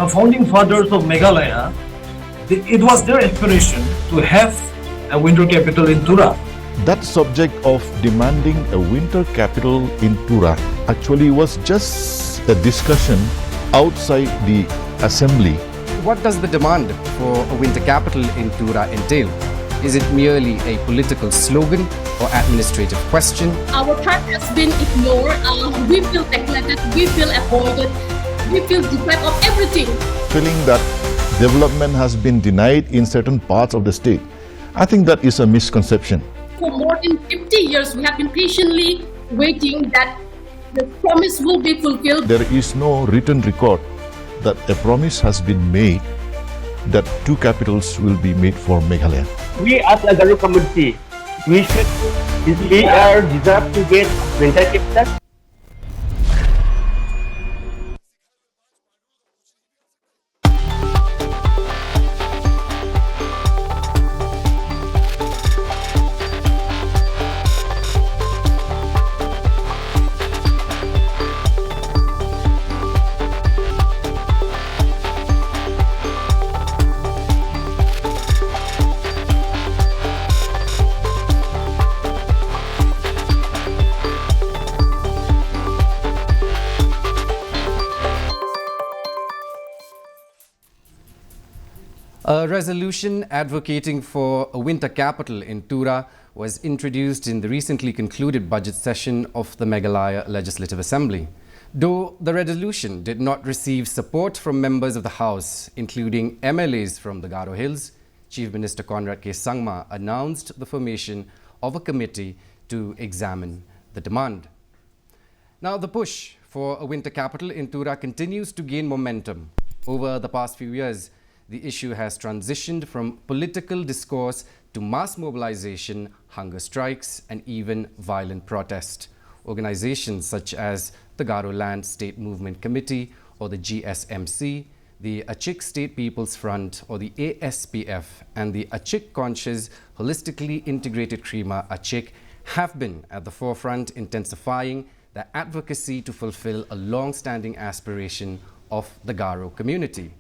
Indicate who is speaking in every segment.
Speaker 1: founding fathers of Meghalaya, it was their aspiration to have a winter capital in Tura.
Speaker 2: That subject of demanding a winter capital in Tura actually was just a discussion outside the assembly.
Speaker 3: What does the demand for a winter capital in Tura entail? Is it merely a political slogan or administrative question?
Speaker 4: Our tribe has been ignored, we feel neglected, we feel avoided, we feel deprived of everything.
Speaker 2: Feeling that development has been denied in certain parts of the state. I think that is a misconception.
Speaker 4: For more than 50 years, we have been patiently waiting that the promise will be fulfilled.
Speaker 2: There is no written record that a promise has been made that two capitals will be made for Meghalaya.
Speaker 5: We as a Garo community, we are deserve to get winter capital.
Speaker 3: A resolution advocating for a winter capital in Tura was introduced in the recently concluded budget session of the Meghalaya Legislative Assembly. Though the resolution did not receive support from members of the House, including MLAs from the Garo Hills, Chief Minister Conrad K. Sangma announced the formation of a committee to examine the demand. Now, the push for a winter capital in Tura continues to gain momentum. Over the past few years, the issue has transitioned from political discourse to mass mobilization, hunger strikes, and even violent protest. Organizations such as the Garo Land State Movement Committee or the GSMC, the Achik State People's Front or the ASPF, and the Achik Conscious Holistically Integrated Krima Achik have been at the forefront, intensifying their advocacy to fulfill a long-standing aspiration of the Garo community.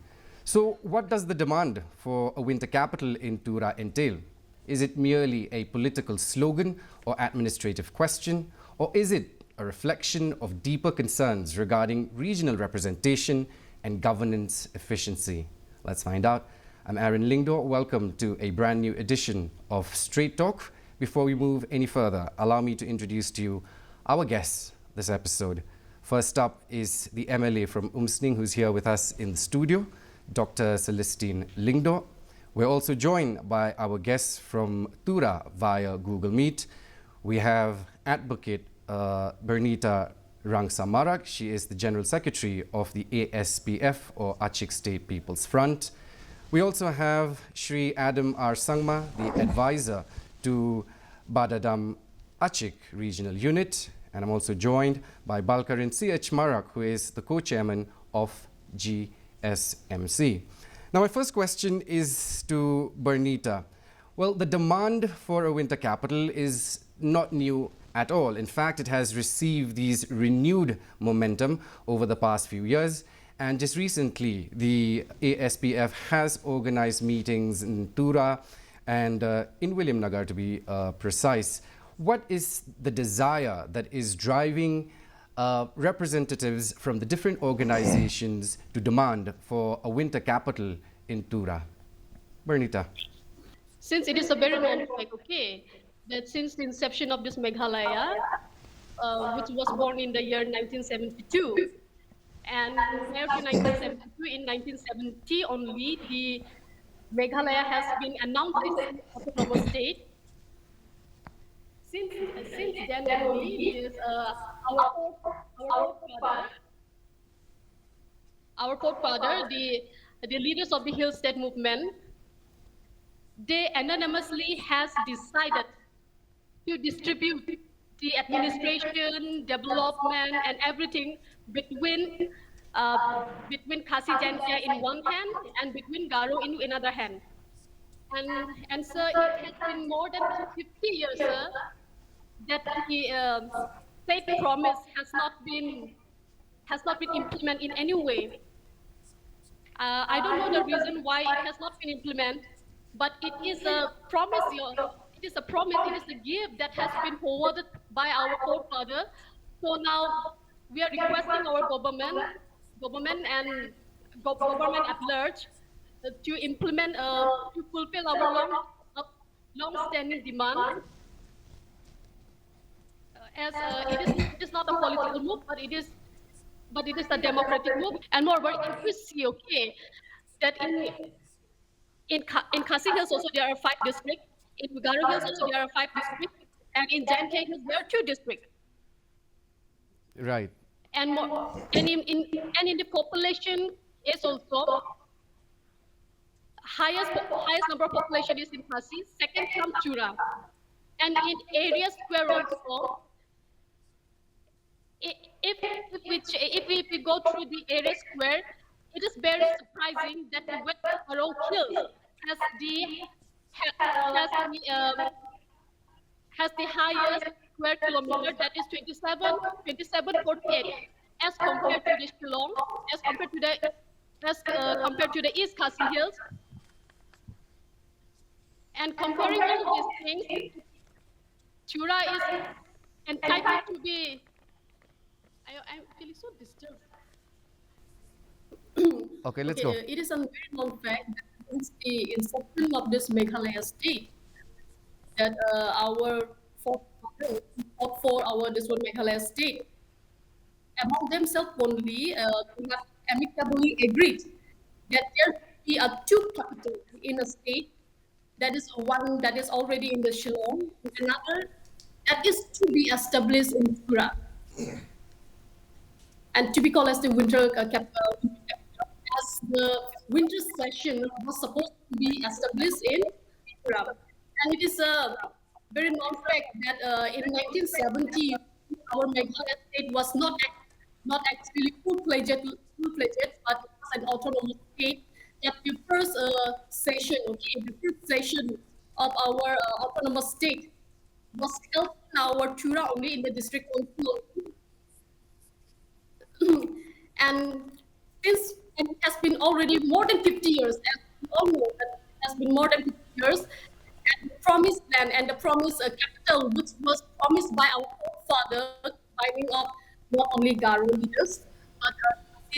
Speaker 3: So what does the demand for a winter capital in Tura entail? Is it merely a political slogan or administrative question? Or is it a reflection of deeper concerns regarding regional representation and governance efficiency? Let's find out. I'm Aaron Lingdo. Welcome to a brand new edition of Straight Talk. Before we move any further, allow me to introduce to you our guests this episode. First up is the MLA from Umsning, who's here with us in the studio, Dr. Celestine Lingdo. We're also joined by our guests from Tura via Google Meet. We have Advocate Bernita Rangsamarak. She is the General Secretary of the ASPF or Achik State People's Front. We also have Shri Adam R. Sangma, the advisor to Badadam Achik Regional Unit. And I'm also joined by Balkarin C.H. Marak, who is the co-chairman of GSMC. Now, my first question is to Bernita. Well, the demand for a winter capital is not new at all. In fact, it has received these renewed momentum over the past few years. And just recently, the ASPF has organized meetings in Tura and in Williamnagar, to be precise. What is the desire that is driving representatives from the different organizations to demand for a winter capital in Tura? Bernita.
Speaker 4: Since it is a very long like that since the inception of this Meghalaya, which was born in the year 1972, and prior to 1972, in 1970 only, the Meghalaya has been announced as an autonomous state. Since then only, is our forefather, the leaders of the Hill State movement, they anonymously has decided to distribute the administration, development, and everything between Khasi Jantia in one hand and between Garo in another hand. And so it has been more than 50 years, sir, that the state promise has not been implemented in any way. I don't know the reason why it has not been implemented, but it is a promise. It is a promise. It is a gift that has been forwarded by our forefather. So now we are requesting our government and government at large to implement, to fulfill our uh, long-standing demand. As it is not a political move, but it is a democratic move. And moreover, if we see, okay, that in Khasi Hills also there are 5 districts, in Garo Hills also there are 5 districts, and in Jankay Hills there are 2 districts.
Speaker 3: Right.
Speaker 4: And more, and in the population is also highest number of population is in Khasi, second comes Tura, and in area square also. If we go through the area square, it is very surprising that the West Garo Hills has the has the has the highest square kilometer, that is 2748, as compared to the Shillong, as compared to the East Khasi Hills. And comparing all of these things, Tura is entitled to be. I'm feeling so disturbed.
Speaker 3: Okay, let's
Speaker 4: Okay,
Speaker 3: go.
Speaker 4: it is a very known fact that since the inception of this Meghalaya state, that our forefathers fought for our this one Meghalaya state, among themselves only, they have amicably agreed that there should be a 2 capitals in a state. That is one that is already in the Shillong, and another that is to be established in Tura, and to be called as the winter capital, as the winter session was supposed to be established in Tura. And it is a very known fact that in 1970, our Meghalaya state was not actually full-fledged, but it was an autonomous state. That the first session, okay, the first session of our autonomous state was held in our Tura only, in the district council. And since it has been already more than 50 years, as we all know that it has been more than 50 years, and the promised land and the promised capital, which was promised by our forefather, combining of not only Garo leaders, but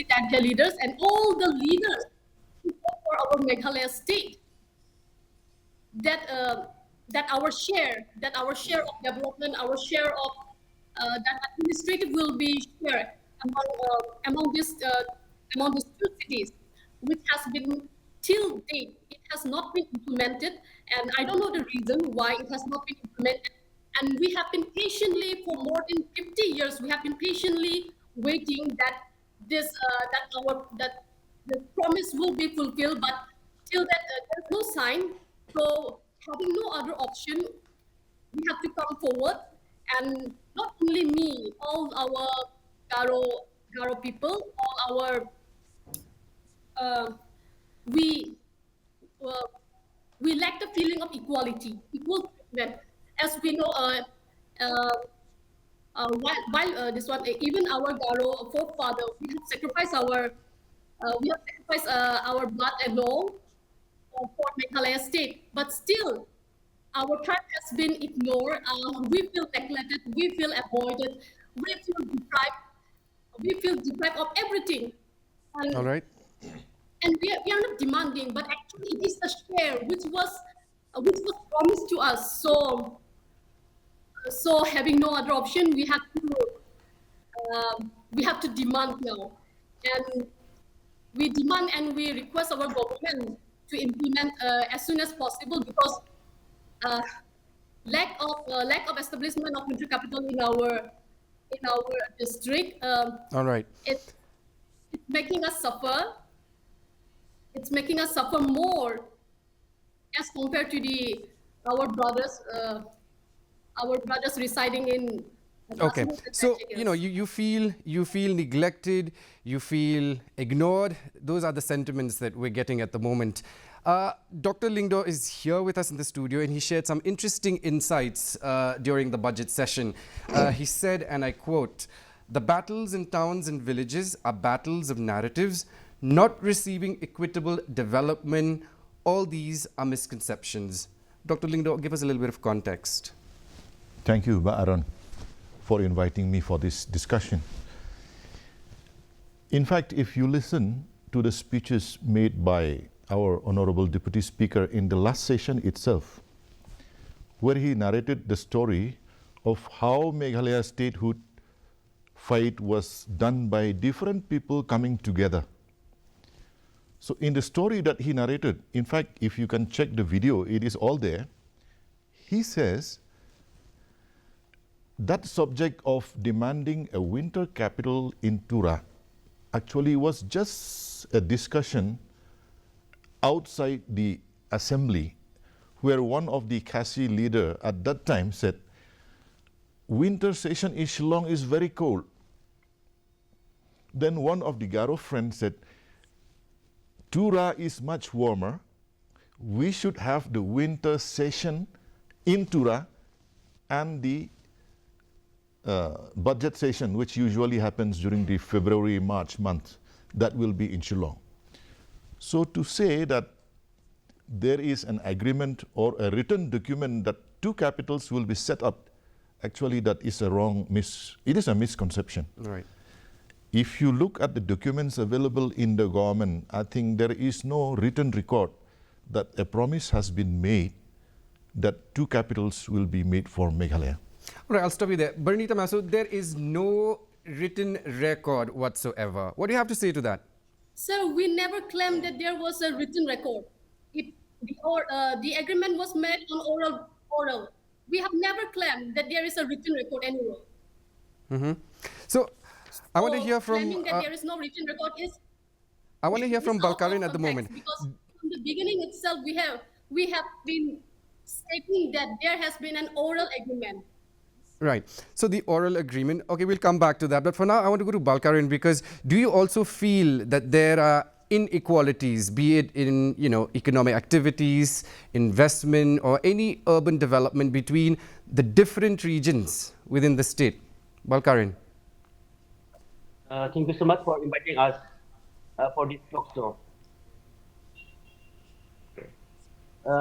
Speaker 4: Entail leaders and all the leaders who fought for our Meghalaya state, that that our share of development, our share of that administrative will be shared among these 2 cities, which has been till date it has not been implemented, and I don't know the reason why it has not been implemented. And we have been patiently for more than 50 years. We have been patiently waiting that that the promise will be fulfilled, but till that there's no sign. So having no other option, we have to come forward, and not only me, all our Garo people, all our we uh, we lack the feeling of equality, equal treatment. As we know, while this one, even our Garo forefather, we have sacrificed our blood and all for Meghalaya state, but still our tribe has been ignored. We feel neglected. We feel avoided. We feel deprived. We feel deprived of everything.
Speaker 3: All
Speaker 4: And,
Speaker 3: right.
Speaker 4: and we are not demanding, but actually it is a share which was promised to us. So having no other option, we have to demand now, and we demand and we request our government to implement as soon as possible, because uh, lack of establishment of winter capital in our district,
Speaker 3: All right.
Speaker 4: it, it's making us suffer. It's making us suffer more as compared to the our brothers residing in
Speaker 3: Okay.
Speaker 4: Kashmir and
Speaker 3: So,
Speaker 4: Jagat.
Speaker 3: you feel neglected, you feel ignored. Those are the sentiments that we're getting at the moment. Dr. Lingdo is here with us in the studio, and he shared some interesting insights during the budget session. He said, and I quote, "The battles in towns and villages are battles of narratives, not receiving equitable development, all these are misconceptions. Dr. Lingdo, give us a little bit of context.
Speaker 2: Thank you, Aaron, for inviting me for this discussion. In fact, if you listen to the speeches made by our Honorable Deputy Speaker in the last session itself, where he narrated the story of how Meghalaya statehood fight was done by different people coming together. So in the story that he narrated, in fact, if you can check the video, it is all there. He says that subject of demanding a winter capital in Tura actually was just a discussion outside the assembly, where one of the Khasi leader at that time said, winter session in Shillong is very cold. Then one of the Garo friends said, Tura is much warmer. We should have the winter session in Tura and the budget session, which usually happens during the February-March month, that will be in Shillong. So to say that there is an agreement or a written document that two capitals will be set up, actually that is it is a misconception.
Speaker 3: Right.
Speaker 2: If you look at the documents available in the government, I think there is no written record that a promise has been made that two capitals will be made for Meghalaya.
Speaker 3: All right, I'll stop you there. Bernita Maso, there is no written record whatsoever. What do you have to say to that?
Speaker 4: Sir, we never claimed that there was a written record. The agreement was made on oral. We have never claimed that there is a written record anywhere.
Speaker 3: Mm-hmm. So, I want to hear from.
Speaker 4: Claiming that there is no written record is.
Speaker 3: I want to hear from
Speaker 4: is out of
Speaker 3: Balkarin at the
Speaker 4: context,
Speaker 3: moment.
Speaker 4: Because from the beginning itself, we have been stating that there has been an oral agreement.
Speaker 3: Right. So the oral agreement. Okay, we'll come back to that. But for now, I want to go to Balkarin, because do you also feel that there are inequalities, be it in economic activities, investment, or any urban development between the different regions within the state? Balkarin.
Speaker 5: Thank you so much for inviting us for this talk show.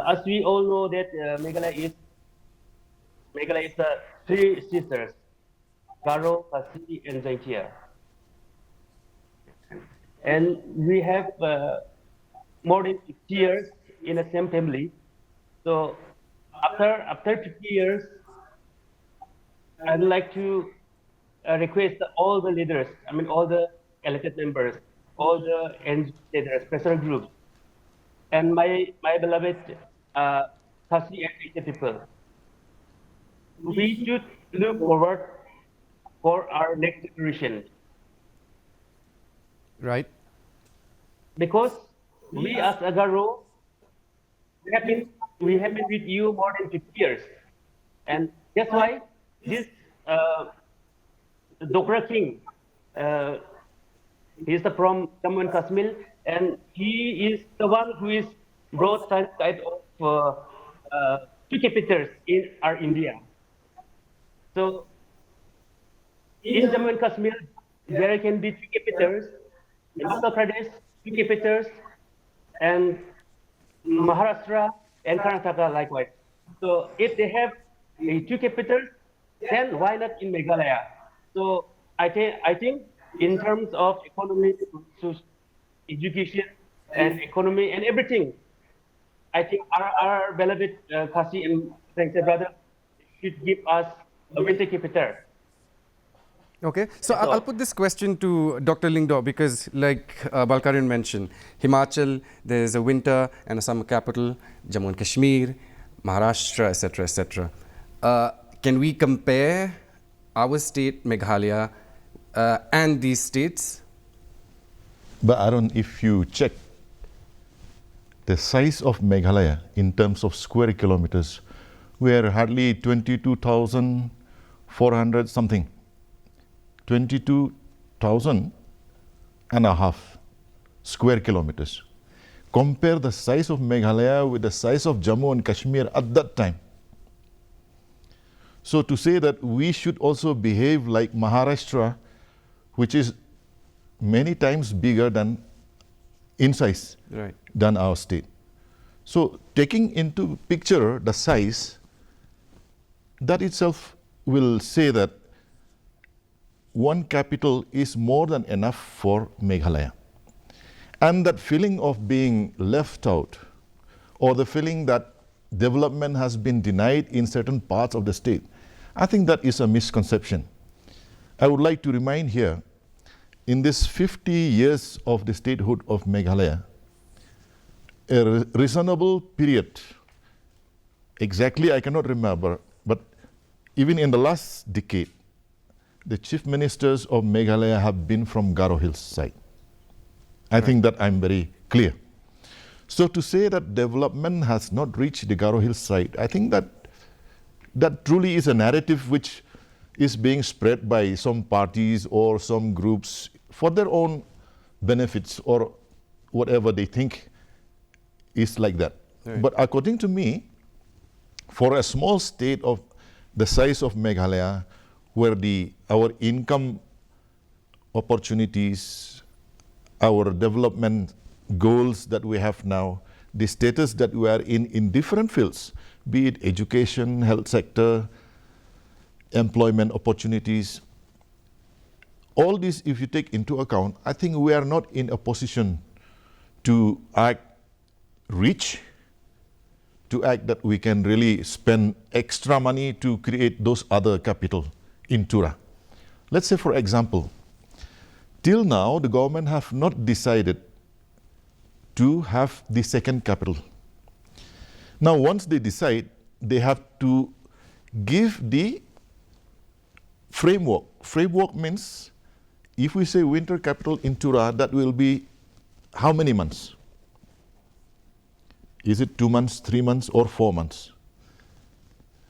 Speaker 5: As we all know that Meghalaya is three sisters, Garo, Khasi, and Zaitia. And we have more than 50 years in the same family. So after 50 years, I'd like to request all the leaders, all the elected members, all the NGO leaders, special groups, and my beloved Khasi and Zaitia people, we should look forward for our next generation.
Speaker 3: Right.
Speaker 5: Because we as Agaro, we have been with you more than 50 years. And that's why this Dr. King, he is from Jammu and Kashmir, and he is the one who is brought such kind of two capitals in our India. So in Jammu and Kashmir, there can be two capitals. In Uttar Pradesh, two capitals, and Maharashtra and Karnataka likewise. So if they have two capitals, then why not in Meghalaya? So I think in terms of economy, education, and economy and everything, I think our beloved Khasi and Zaitia brother should give us a winter capital.
Speaker 3: Okay, so I'll put this question to Dr. Lingdo, because like Balkarin mentioned, Himachal, there's a winter and a summer capital, Jammu and Kashmir, Maharashtra, etc., etc. Can we compare our state, Meghalaya, and these states?
Speaker 2: But Aaron, if you check the size of Meghalaya in terms of square kilometers, we are hardly 22,400 something. 22,000 and a half square kilometers. Compare the size of Meghalaya with the size of Jammu and Kashmir at that time. So to say that we should also behave like Maharashtra, which is many times bigger than in size
Speaker 3: Right.
Speaker 2: than our state. So taking into picture the size, that itself will say that one capital is more than enough for Meghalaya. And that feeling of being left out, or the feeling that development has been denied in certain parts of the state, I think that is a misconception. I would like to remind here, in this 50 years of the statehood of Meghalaya, a reasonable period, exactly I cannot remember, but even in the last decade, the chief ministers of Meghalaya have been from Garo Hills side. I think that I'm very clear. So to say that development has not reached the Garo Hills side, I think that that truly is a narrative which is being spread by some parties or some groups for their own benefits or whatever they think is like that.
Speaker 3: Right.
Speaker 2: But according to me, for a small state of the size of Meghalaya, where our income opportunities, our development goals that we have now, the status that we are in different fields, be it education, health sector, employment opportunities, all this, if you take into account, I think we are not in a position to act rich, to act that we can really spend extra money to create those other capital in Tura. Let's say, for example, till now, the government have not decided to have the second capital. Now, once they decide, they have to give the framework. Framework means, if we say winter capital in Tura, that will be how many months? Is it 2 months, 3 months, or 4 months?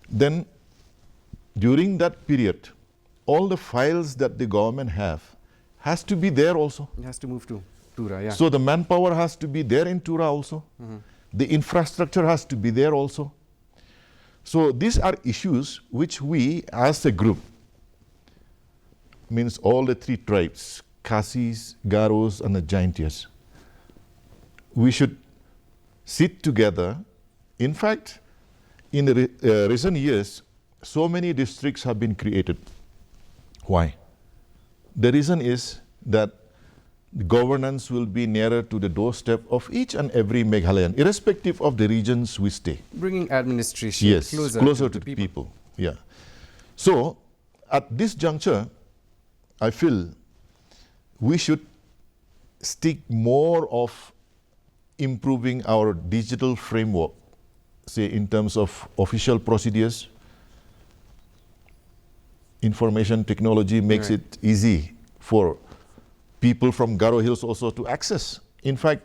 Speaker 2: Then, during that period, all the files that the government has to be there also.
Speaker 3: It has to move to Tura, yeah.
Speaker 2: So the manpower has to be there in Tura also. The infrastructure has to be there also. So these are issues which we as a group, means all the 3 tribes, Khasis, Garos and the Jaintias, we should sit together. In fact, in the recent years, so many districts have been created. Why? The reason is that the governance will be nearer to the doorstep of each and every Meghalayan, irrespective of the regions we stay.
Speaker 3: Bringing administration
Speaker 2: Yes,
Speaker 3: closer to
Speaker 2: the people. Yeah. So, at this juncture, I feel we should stick more of improving our digital framework, say in terms of official procedures. Information technology makes
Speaker 3: Right.
Speaker 2: it easy for people from Garo Hills also to access. In fact,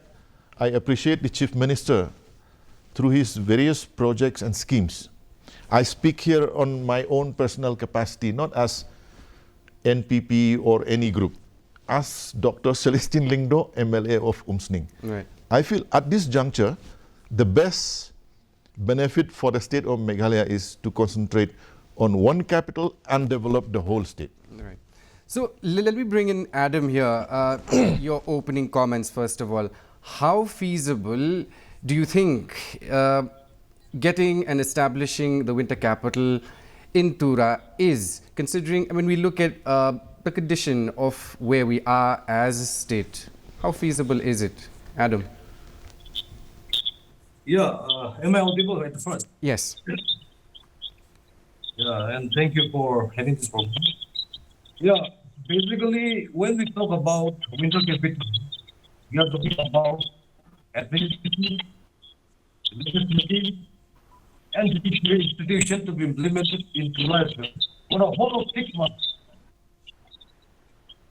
Speaker 2: I appreciate the Chief Minister through his various projects and schemes. I speak here on my own personal capacity, not as NPP or any group, as Dr. Celestine Lingdo, MLA of Umsning.
Speaker 3: Right.
Speaker 2: I feel at this juncture, the best benefit for the state of Meghalaya is to concentrate on one capital and develop the whole state.
Speaker 3: Right. So let me bring in Adam here. Your opening comments, first of all. How feasible do you think getting and establishing the winter capital in Tura is, considering, I mean, we look at the condition of where we are as a state. How feasible is it, Adam?
Speaker 1: Yeah, am I audible at the first?
Speaker 3: Yes.
Speaker 1: Yeah, and thank you for having this program. Yeah, basically, when we talk about winter capital, we are talking about administrative, legislative, and judicial institution to be implemented in July for a whole of 6 months,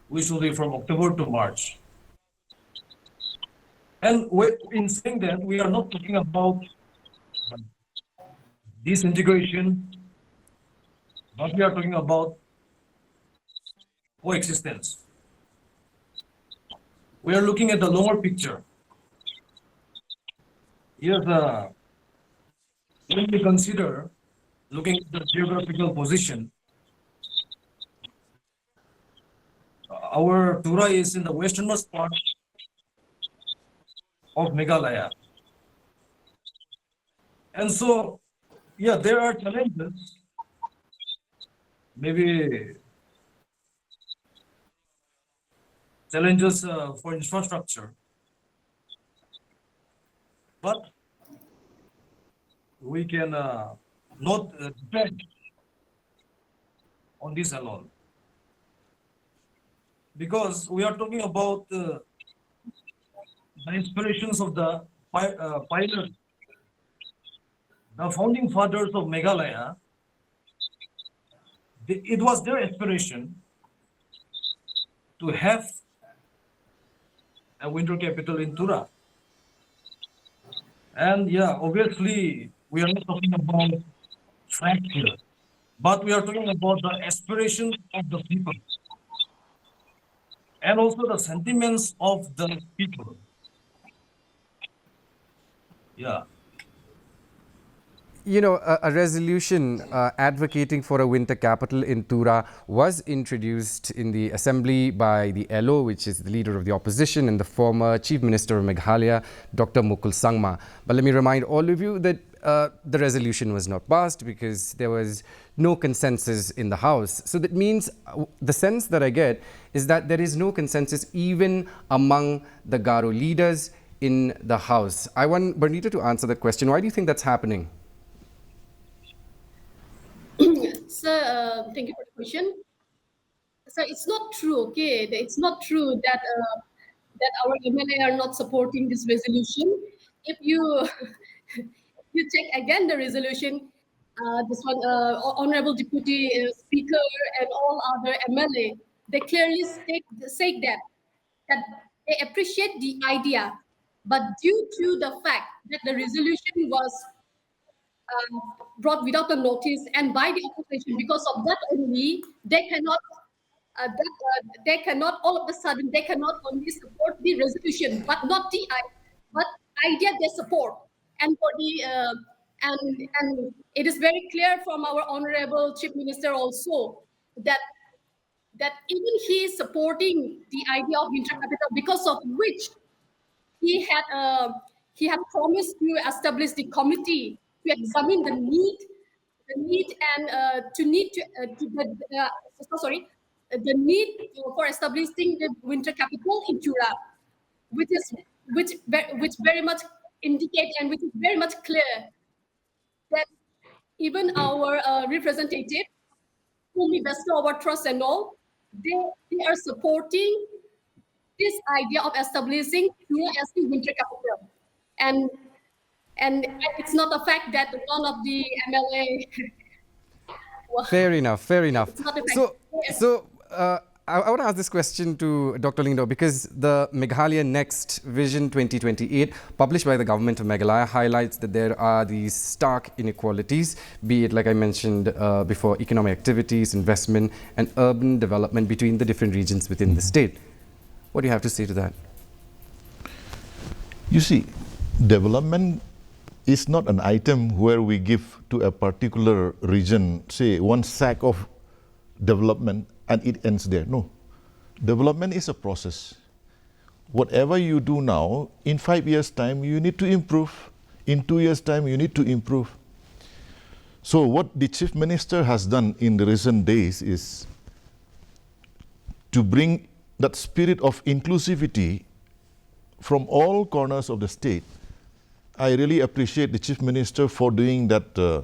Speaker 1: which will be from October to March. And in saying that, we are not talking about disintegration, but we are talking about coexistence. We are looking at the longer picture. Here, when we consider looking at the geographical position, our Tura is in the westernmost part of Meghalaya. And so, yeah, there are challenges, maybe challenges for infrastructure, but we can not depend on this alone, because we are talking about the inspirations of the pioneers, the founding fathers of Meghalaya. It was their aspiration to have a winter capital in Tura. And yeah, obviously, we are not talking about fact here, but we are talking about the aspirations of the people and also the sentiments of the people. Yeah.
Speaker 3: You know, a resolution advocating for a winter capital in Tura was introduced in the assembly by the LO, which is the leader of the opposition, and the former Chief Minister of Meghalaya, Dr. Mukul Sangma. But let me remind all of you that the resolution was not passed because there was no consensus in the House. So that means the sense that I get is that there is no consensus even among the Garo leaders in the House. I want Bernita to answer that question. Why do you think that's happening?
Speaker 4: Sir, thank you for the question. So it's not true, okay? It's not true that that our MLA are not supporting this resolution. If you you check again the resolution, this one, Honorable Deputy Speaker and all other MLA, they clearly say that they appreciate the idea, but due to the fact that the resolution was brought without a notice and by the opposition. Because of that only, they cannot all of a sudden they cannot only support the resolution, but not the but idea they support. And for the and it is very clear from our honorable chief minister also that even he is supporting the idea of winter capital, because of which he had he had promised to establish the committee to examine the need and sorry, the need for establishing the winter capital in Tura, which is which very much indicate and which is very much clear that even our representative, whom we bestow our trust and all, they are supporting this idea of establishing Tura as the winter capital. And and it's not a fact that one of the MLA. Well,
Speaker 3: Fair enough, fair enough.
Speaker 4: it's not a fact.
Speaker 3: I want to ask this question to Dr. Lingdo because the Meghalaya Next Vision 2028, published by the government of Meghalaya, highlights that there are these stark inequalities, be it, like I mentioned before, economic activities, investment, and urban development between the different regions within the state. What do you have to say to that?
Speaker 2: You see, development is not an item where we give to a particular region, say, one sack of development and it ends there. No. Development is a process. Whatever you do now, in 5 years' time, you need to improve. In 2 years' time, you need to improve. So what the Chief Minister has done in the recent days is to bring that spirit of inclusivity from all corners of the state. I really appreciate the Chief Minister for doing that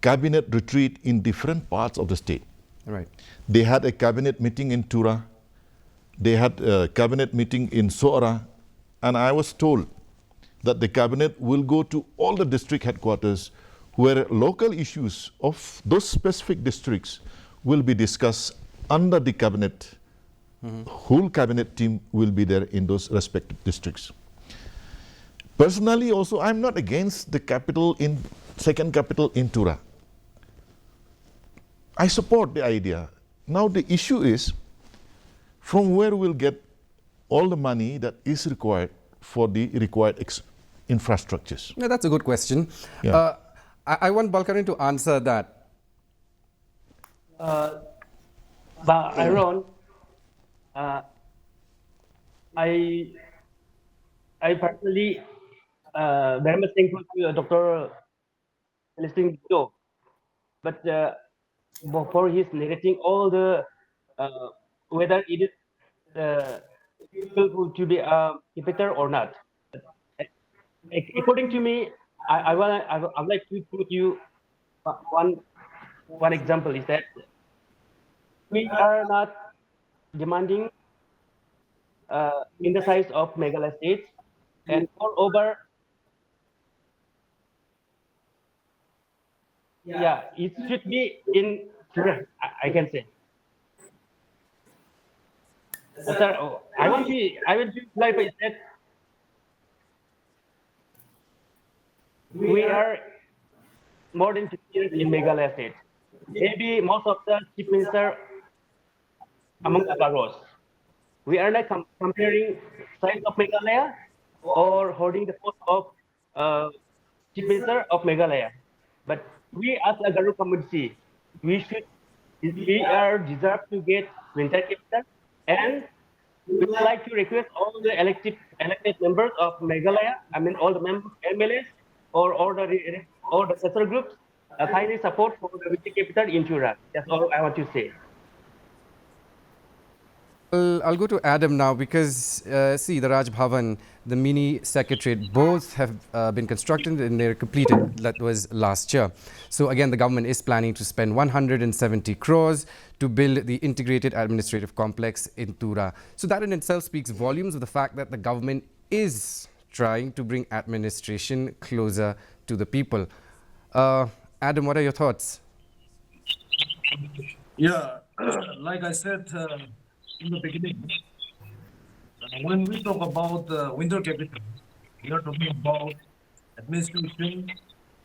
Speaker 2: cabinet retreat in different parts of the state.
Speaker 3: Right.
Speaker 2: They had a cabinet meeting in Tura, they had a cabinet meeting in Soara, and I was told that the cabinet will go to all the district headquarters where local issues of those specific districts will be discussed under the cabinet. Whole cabinet team will be there in those respective districts. Personally also, I'm not against the second capital in Tura. I support the idea. Now the issue is from where we'll get all the money that is required for the required infrastructures.
Speaker 3: Yeah, that's a good question.
Speaker 2: Yeah.
Speaker 3: I want Balkaran to answer that.
Speaker 5: But Aaron, I I personally very much thankful to Dr. Celestine Guido, but for his narrating all the whether it is difficult to be a competitor or not. According to me, I would like to put you one example is that we are not demanding in the size of Meghalaya states, and moreover, yeah, it should be in Tura, I can say. Sir, I want to clarify that we are more than 50 years in Meghalaya state. Maybe most of the chief minister among Agaros. We are not comparing size of Meghalaya or holding the post of chief minister of Meghalaya. But we as a Garu community, we are deserve to get winter capital, and we would like to request all the elected members of Meghalaya, I mean all the MLAs or all the sector groups, kindly support for the winter capital in Tura. That's all I want to say.
Speaker 3: I'll go to Adam now because, see, the Raj Bhavan, the mini secretariat, both have been constructed and they're completed. That was last year. So again, the government is planning to spend 170 crores to build the integrated administrative complex in Tura. So that in itself speaks volumes of the fact that the government is trying to bring administration closer to the people. Adam, what are your thoughts?
Speaker 1: Yeah, like I said in the beginning, when we talk about winter capital, we are talking about administration,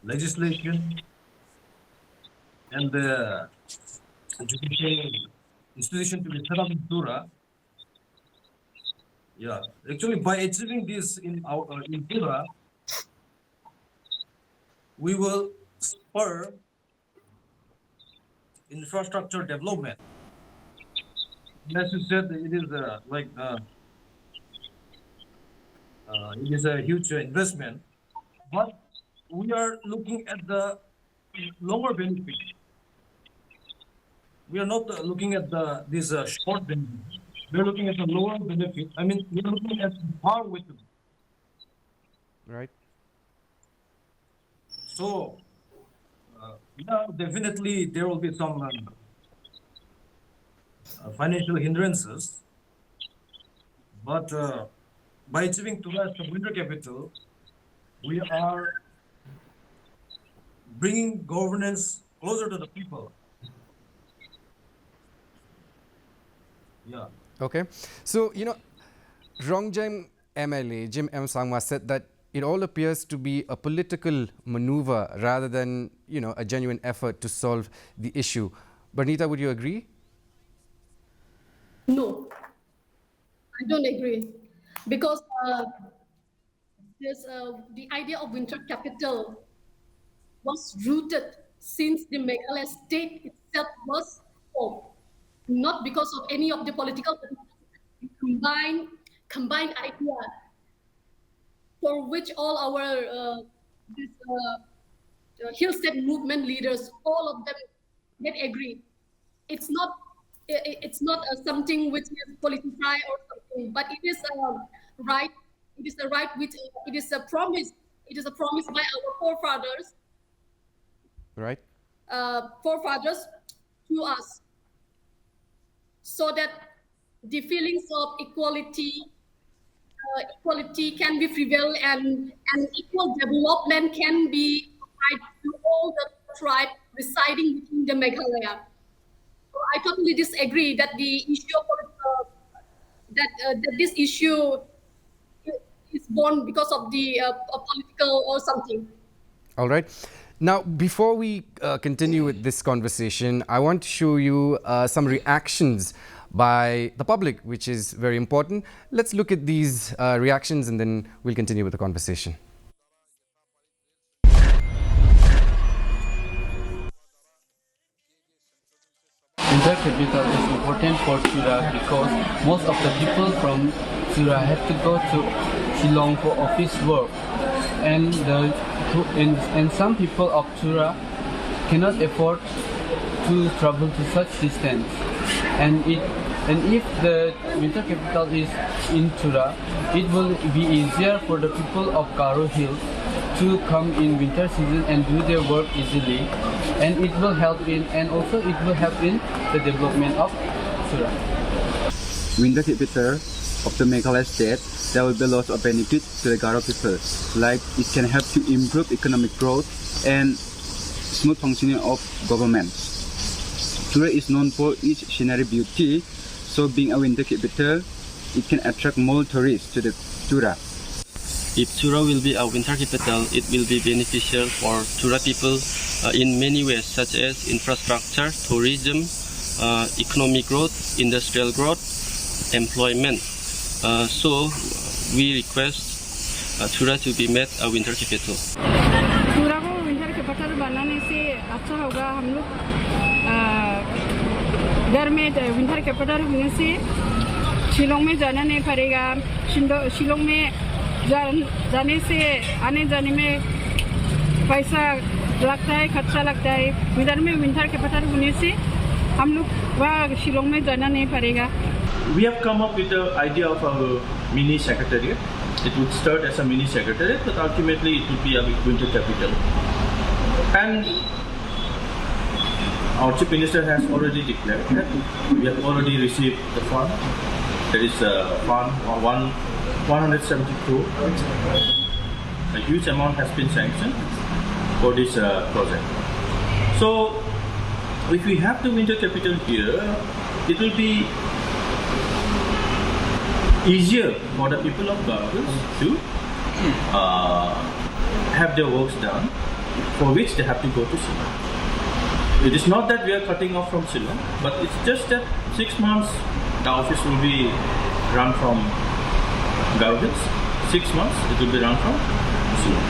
Speaker 1: legislation, and the judicial institution to be set up in Tura. Yeah, actually, by achieving this in Tura, we will spur infrastructure development. As you said, it is it is a huge investment, but we are looking at the longer benefit. We are not looking at this short benefit. We are looking at the lower benefit. I mean, we are looking at far with it.
Speaker 3: Right.
Speaker 1: So, yeah, definitely there will be some financial hindrances, but by achieving Tura as the winter capital, we are bringing governance closer to the people. Yeah.
Speaker 3: Okay. So, Rongjam MLA, Jim M. Sangma, said that it all appears to be a political maneuver rather than, a genuine effort to solve the issue. Bernita, would you agree?
Speaker 4: No, I don't agree. Because the idea of winter capital was rooted since the Meghalaya state itself was formed, not because of any of the political combined idea for which all our hill state movement leaders, all of them get agreed. It's not something which is politicized or something, but it is right. It is a right which it is a promise. It is a promise by our forefathers.
Speaker 3: Right.
Speaker 4: Forefathers to us, so that the feelings of equality can be prevailed and equal development can be provided to all the tribes residing within the Meghalaya. So I totally disagree that the issue of that this issue is born because of the political or something.
Speaker 3: All right. Now, before we continue with this conversation, I want to show you some reactions by the public, which is very important. Let's look at these reactions and then we'll continue with the conversation.
Speaker 6: Winter capital is important for Tura because most of the people from Tura have to go to Shillong for office work, and some people of Tura cannot afford to travel to such distance, and if the winter capital is in Tura, it will be easier for the people of Garo Hills to come in winter season and do their work easily, and it will help in the development of Tura.
Speaker 7: Winter capital of the Meghalaya state, there will be lots of benefit to the Garo people, like it can help to improve economic growth and smooth functioning of government. Tura is known for its scenery beauty, so being a winter capital, it can attract more tourists to the Tura.
Speaker 8: If Tura will be a winter capital, it will be beneficial for Tura people in many ways, such as infrastructure, tourism, economic growth, industrial growth, employment. So we request Tura to be made a winter capital.
Speaker 9: टूरा को winter capital बनाने से अच्छा होगा। हम लोग घर में विंटर कैपिटल होने से शिलोंग में जाना नहीं पड़ेगा। शिलोंग में जाने से आने जाने में पैसा लगता है, खर्चा लगता है। इधर में विंटर कैपिटल होने से हम लोग वहाँ शिलोंग में जाना नहीं पड़ेगा।
Speaker 10: We have come up with the idea of a mini secretariat. It would start as a mini secretariat, but ultimately it would be a winter capital. And our Chief Minister has already declared that we have already received the fund. There is a fund of 170 crore. A huge amount has been sanctioned for this project. So, if we have the winter capital here, it will be easier for the people of Garo to have their works done, for which they have to go to Shillong. It is not that we are cutting off from Shillong, but it's just that 6 months the office will be run from Garo Hills. 6 months it will be run from Shillong.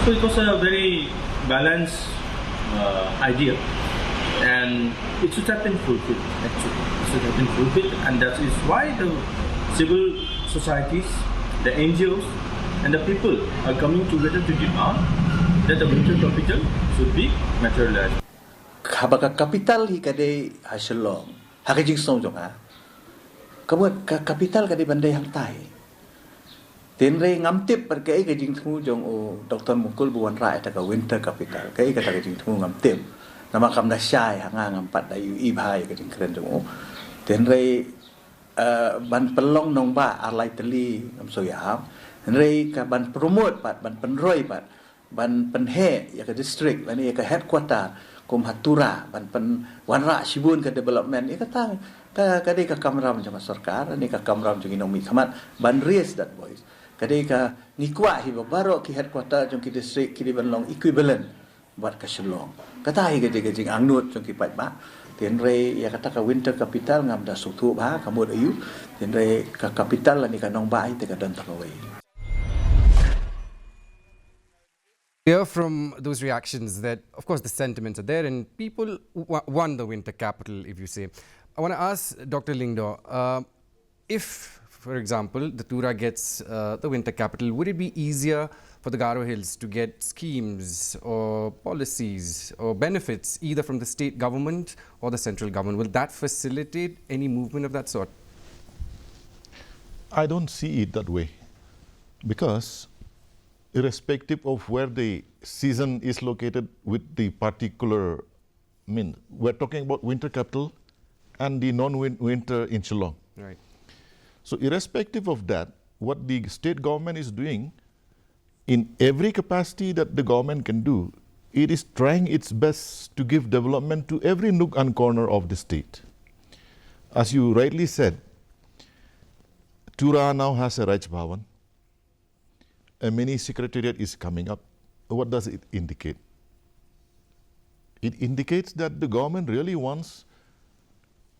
Speaker 10: So it was a very balanced idea, and it should have been fulfilled. Actually, it should have been fulfilled, and that is why the civil societies, the NGOs, and the people are coming together to demand that the winter capital should be materialized.
Speaker 11: Habaka kapital hi kadai hasilong hakajing song jonga kabut ka kapital kadai bandai hang tai tenre ngamtip per kai kajing thu jong o Dr. Mukul buan rai ta ka winter capital kai ka ta kajing thu ngamtip nama kam da syai hanga ngampat da yu i bhai kajing kren jong o tenre ban pelong nong ba arlai teli ngam so ya tenre ka ban promote pat ban penroi pat ban penhe ya ka district ban ya ka headquarter kum Tura ban pen wanra sibun ke development ya kata kadai ka kamram jama sarkar ni ka kamram jong inomi khamat ban raise that voice kadai ka ngikwa hi baro ki headquarter jong ki district ki ban long equivalent buat ka Shillong kata hi ke jing angnut jong ki pat ba tien re ya kata ka winter capital ngam da su thu ba kamut ayu tien re ka capital ni ka nong ba te ka dan takawai.
Speaker 3: Hear from those reactions that, of course, the sentiments are there and people want the winter capital, if you say. I want to ask Dr. Lingdo, if, for example, the Tura gets the winter capital, would it be easier for the Garo Hills to get schemes or policies or benefits either from the state government or the central government? Will that facilitate any movement of that sort?
Speaker 2: I don't see it that way, because irrespective of where the season is located with the particular, we're talking about winter capital and the non-winter in Shillong.
Speaker 3: Right.
Speaker 2: So irrespective of that, what the state government is doing in every capacity that the government can do, it is trying its best to give development to every nook and corner of the state. As you rightly said, Tura now has a Raj Bhavan. A mini secretariat is coming up. What does it indicate? It indicates that the government really wants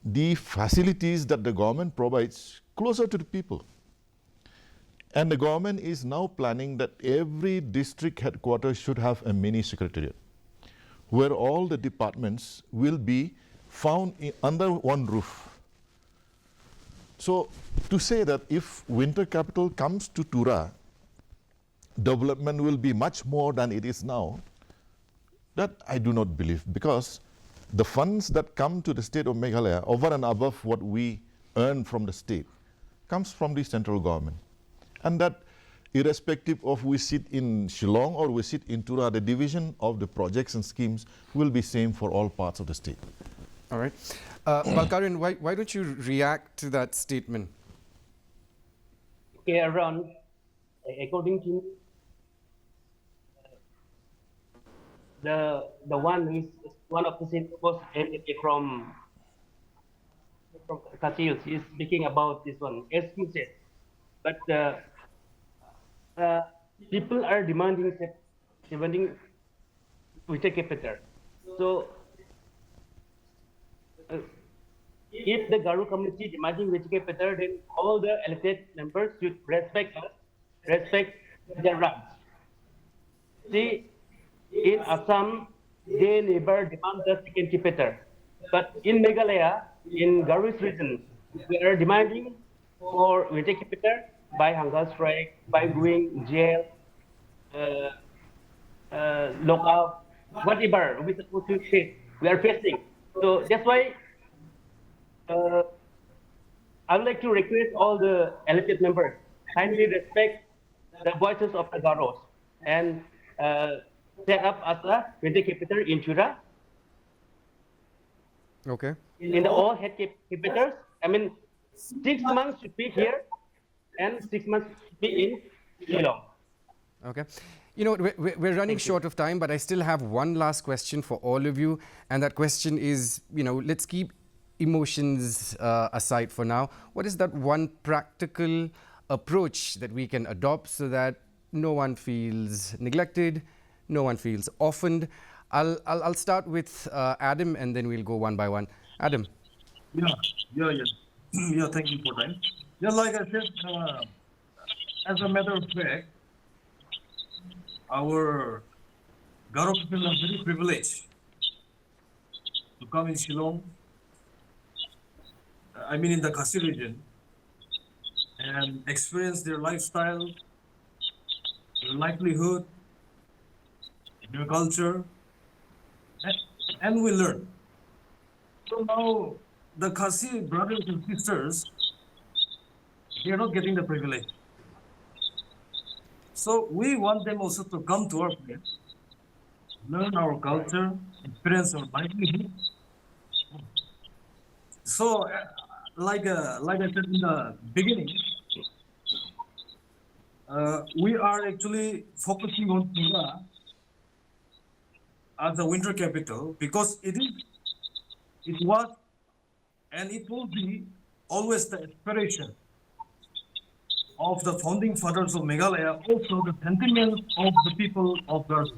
Speaker 2: the facilities that the government provides closer to the people. And the government is now planning that every district headquarters should have a mini secretariat, where all the departments will be found under one roof. So to say that if winter capital comes to Tura, development will be much more than it is now, that I do not believe, because the funds that come to the state of Meghalaya over and above what we earn from the state comes from the central government. And that irrespective of we sit in Shillong or we sit in Tura, the division of the projects and schemes will be same for all parts of the state.
Speaker 3: All right. Balkaran, why don't you react to that statement?
Speaker 5: Okay, Aaron, according to the one who is one of the most from Kasils is speaking about this one, as you said. But people are demanding winter capital. So if the Garu community demanding winter capital, then all the elected members should respect us, respect their rights. See, in Assam, they never demand the second capital. But in Meghalaya, in Garu's region, we are demanding for winter capital by hunger strike, by going jail, lockout, whatever we supposed to face, we are facing. So that's why I would like to request all the elected members kindly respect the voices of the Garos and set up as a winter capital in Tura.
Speaker 3: Okay.
Speaker 5: In the all head capitals, I mean, 6 months should be here and 6 months should be in Shillong.
Speaker 3: Okay. You know, we're running short of time, but I still have one last question for all of you. And that question is, you know, let's keep emotions aside for now. What is that one practical approach that we can adopt so that no one feels neglected, no one feels orphaned? I'll start with Adam, and then we'll go one by one. Adam.
Speaker 1: Yeah, thank you for that. Yeah, like I said, as a matter of fact, our Garo people are very privileged to come in Shillong, I mean in the Khasi region, and experience their lifestyle, their livelihood, their culture, and we learn. So now the Khasi brothers and sisters, they are not getting the privilege. So we want them also to come to our place, learn our culture, experience our livelihood. So, like I said in the beginning, we are actually focusing on Tura as the winter capital because it was, and it will be always the aspiration of the founding fathers of Meghalaya, also the sentiment of the people of Garu.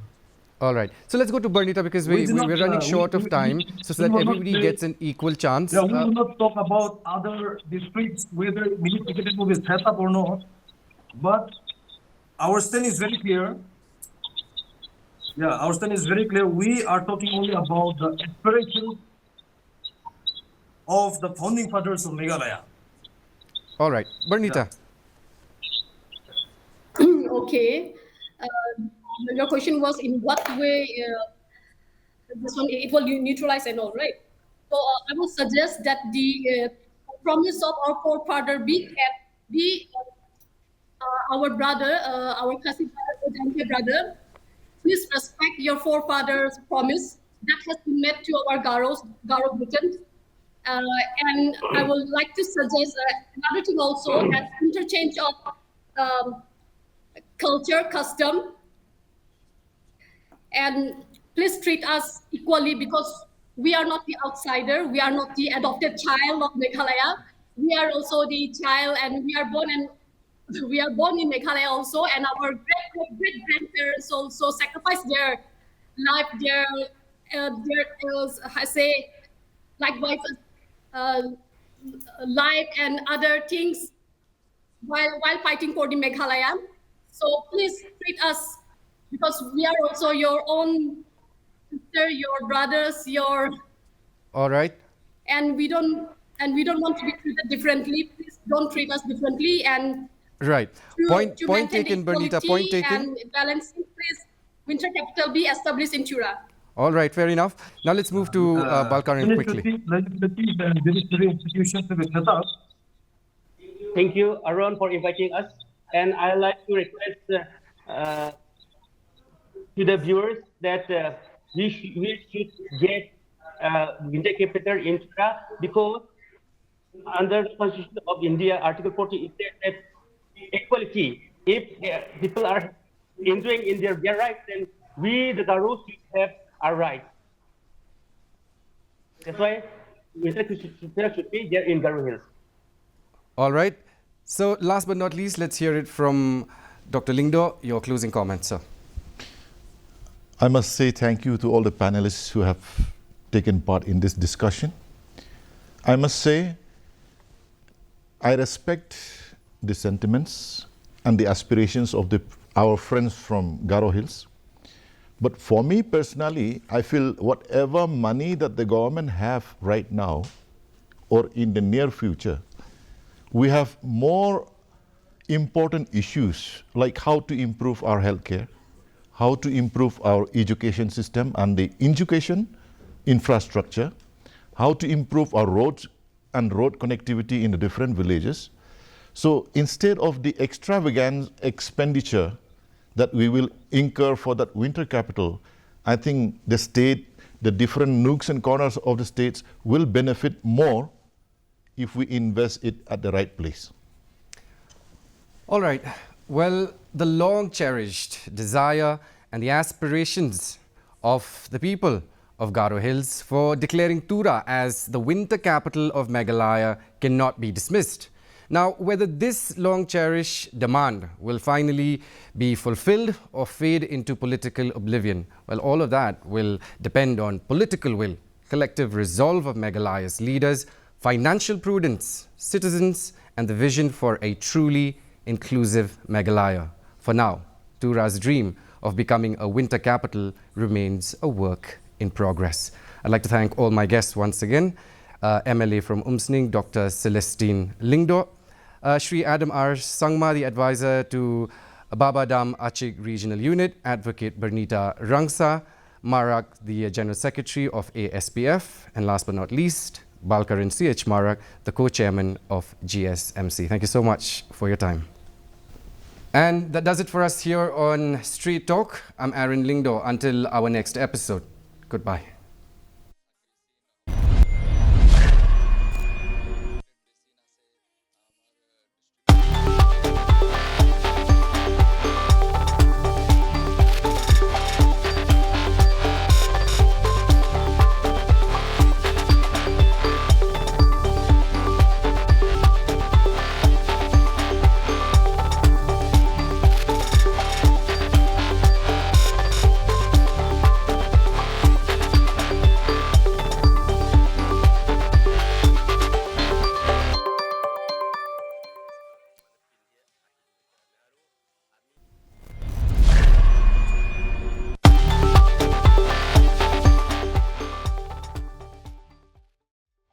Speaker 3: All right. So let's go to Bernita because we're running short of time, so that everybody gets an equal chance.
Speaker 1: Yeah, we will not talk about other districts, whether mini ticketing will be set up or not, but our stand is very clear. Yeah, our stand is very clear. We are talking only about the aspiration of the founding fathers of Meghalaya.
Speaker 3: All right. Bernita.
Speaker 1: Yeah.
Speaker 4: Okay. Your question was in what way this one it will neutralize and all, right? So I would suggest that the promise of our forefather be kept, be our brother, our cousin brother. Please respect your forefather's promise that has been made to our Garo Britain. And I would like to suggest another thing also, that interchange of culture, custom, and please treat us equally because we are not the outsider, we are not the adopted child of Meghalaya. We are also the child, and we are born in Meghalaya also, and our great grandparents also sacrificed their life, I say, likewise, life and other things while fighting for the Meghalaya. So please treat us, because we are also your own sister, your brothers,
Speaker 3: All right.
Speaker 4: and we don't want to be treated differently. Please don't treat us differently, and
Speaker 3: Right.
Speaker 4: to
Speaker 3: Point
Speaker 4: maintain
Speaker 3: taken,
Speaker 4: the
Speaker 3: Bernita.
Speaker 4: equality
Speaker 3: Point taken.
Speaker 4: and balancing place, winter capital be established in Tura.
Speaker 3: All right, fair enough. Now let's move to Balkaran quickly.
Speaker 1: Legislative and judiciary institutions to be set up.
Speaker 5: Thank you, Aaron, for inviting us. And I'd like to request to the viewers that we should get winter capital in Tura, because under the Constitution of India, Article 40, it says that equality. If people are enjoying in their rights, then we, the Garo, should have our rights. That's why winter capital should be there in Garo Hills.
Speaker 3: All right. So last but not least, let's hear it from Dr. Lingdo. Your closing comments, sir.
Speaker 2: I must say thank you to all the panelists who have taken part in this discussion. I must say I respect the sentiments and the aspirations of our friends from Garo Hills. But for me personally, I feel whatever money that the government have right now or in the near future, we have more important issues like how to improve our healthcare, how to improve our education system and the education infrastructure, how to improve our roads and road connectivity in the different villages. So instead of the extravagant expenditure that we will incur for that winter capital, I think the state, the different nooks and corners of the states will benefit more if we invest it at the right place.
Speaker 3: All right. Well, the long cherished desire and the aspirations of the people of Garo Hills for declaring Tura as the winter capital of Meghalaya cannot be dismissed. Now, whether this long cherished demand will finally be fulfilled or fade into political oblivion, well, all of that will depend on political will, collective resolve of Meghalaya's leaders, financial prudence, citizens, and the vision for a truly inclusive Meghalaya. For now, Tura's dream of becoming a winter capital remains a work in progress. I'd like to thank all my guests once again. MLA from Umsning, Dr. Celestine Lingdo, Shri Adam R. Sangma, the advisor to Babadam Achig Regional Unit, Advocate Bernita Rangsa, Marak, the General Secretary of ASPF, and last but not least, Balkaran C.H. Marak, the co-chairman of GSMC. Thank you so much for your time. And that does it for us here on Street Talk. I'm Aaron Lingdo. Until our next episode, goodbye.